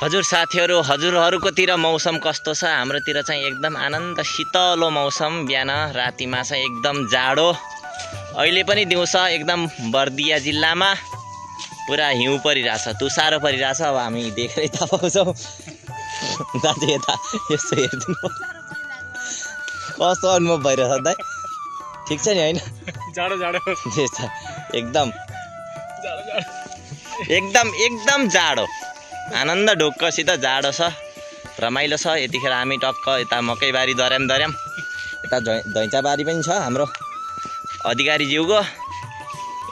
हजुर साथीहरु, हजुरहरुकोतिर मौसम कस्तो छ? हाम्रोतिर चाहिँ एकदम आनन्द शीतलो मौसम। बिहान रातिमा चाहिँ एकदम जाडो। अहिले पनि दिउँसो एकदम बर्दिया जिल्लामा पुरा हिउँ परिरहेछ, तुषारो परिरहेछ। अब हामी देखेरै थाहा पाउँछौँ। दाजु यता यसो हेर्दिनु कस्तो अनुभव भइरहेछ दाइ? ठिक छ नि हैन? जाडो जाडो एकदम एकदम जाडो। आनन्द ढुक्कसित जाडो छ, रमाइलो छ। यतिखेर हामी टक्क यता मकैबारी दर्याम यता धैँचाबारी पनि छ हाम्रो अधिकारी ज्यूको।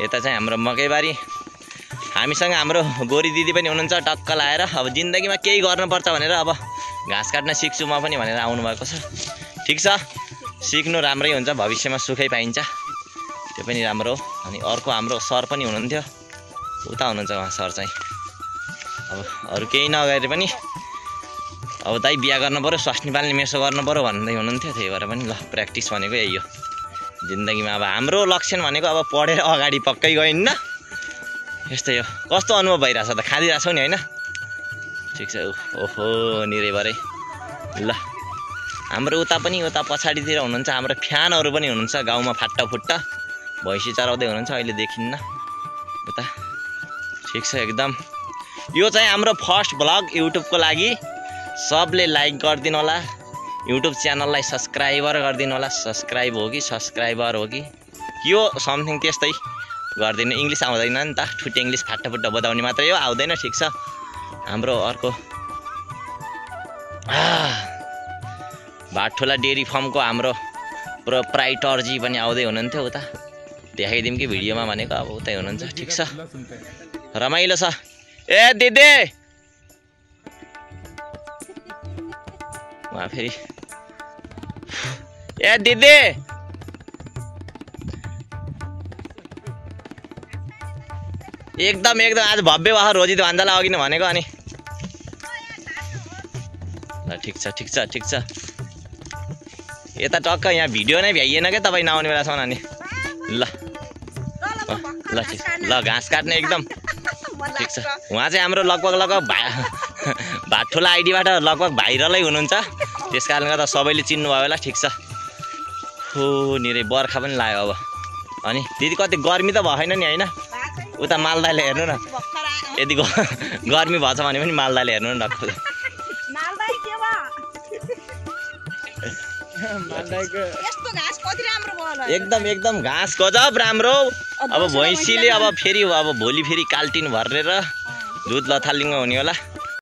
यता चाहिँ हाम्रो मकैबारी। हामीसँग हाम्रो गोरी दिदी पनि हुनुहुन्छ टक्क लाएर। अब जिन्दगीमा केही गर्नुपर्छ भनेर अब घाँस काट्न सिक्छु म पनि भनेर आउनुभएको छ। ठिक छ, सिक्नु राम्रै हुन्छ, भविष्यमा सुखै पाइन्छ, त्यो पनि राम्रो हो। अनि अर्को हाम्रो सर पनि हुनुहुन्थ्यो, उता हुनुहुन्छ उहाँ सर चाहिँ। अब अरू केही नगरे पनि अब दाइ बिहा गर्नु पऱ्यो, स्वास्नी पाल्ने मेसो गर्नु पऱ्यो भन्दै हुनुहुन्थ्यो। त्यही भएर पनि ल प्र्याक्टिस भनेको यही हो जिन्दगीमा। अब हाम्रो लक्ष्य भनेको अब पढेर अगाडि पक्कै गइन्न, यस्तै हो। कस्तो अनुभव भइरहेछ त? खाँदिरहेको छौ नि होइन? ठिक छ। ओहो निरैभरै ल। हाम्रो उता पनि उता पछाडितिर हुनुहुन्छ हाम्रो फ्यानहरू पनि हुनुहुन्छ गाउँमा फाट्टाफुट्टा भैँसी चराउँदै हुनुहुन्छ, अहिले देखिन्न उता। ठिक छ एकदम। यो चाहिँ हाम्रो फर्स्ट भ्लग युट्युबको लागि। सबले लाइक गरिदिनु होला, युट्युब च्यानललाई सब्सक्राइबर गरिदिनु होला। सब्सक्राइब हो कि सब्सक्राइबर हो कि यो समथिङ त्यस्तै गरिदिनु। इङ्ग्लिस आउँदैन नि त, ठुटे इङ्ग्लिस फाट्टाफुट्टा बताउने मात्रै हो, आउँदैन। ठिक छ। हाम्रो अर्को भाटोला डेरी फार्मको हाम्रो प्रोप्राइटरजी पनि आउँदै हुनुहुन्थ्यो उता। देखाइदिउँ कि भिडियोमा भनेको, अब उतै हुनुहुन्छ। ठिक छ, रमाइलो छ। ए दिदी उहाँ फेरि ए दिदी एकदम आज भव्य वाह रोजित भान्जालाई अघि नै भनेको। अनि ल ठिक छ ठिक छ ठिक छ। यता टक्क यहाँ भिडियो नै भ्याइएन क्या तपाईँ नआउने बेलासम्म। अनि ल ल ठिक ल, घाँस काट्ने एकदम ठिक छ। उहाँ चाहिँ हाम्रो लगभग भाटोला आइडीबाट लगभग भाइरलै हुनुहुन्छ, त्यस कारणले गर्दा सबैले चिन्नुभयो होला। ठिक छ। हो निरै बर्खा पनि लाग्यो अब। अनि दिदी कति गर्मी त भएन नि होइन? उता मालदाले हेर्नु न, यदि गर्मी भएछ भने पनि मालदाले हेर्नु न डक्क। एकदम घाँस गजब राम्रो। अब भैँसीले अब फेरि अब भोलि फेरि काल्टिन भरेर दुध लथालिङ्ग हुने होला।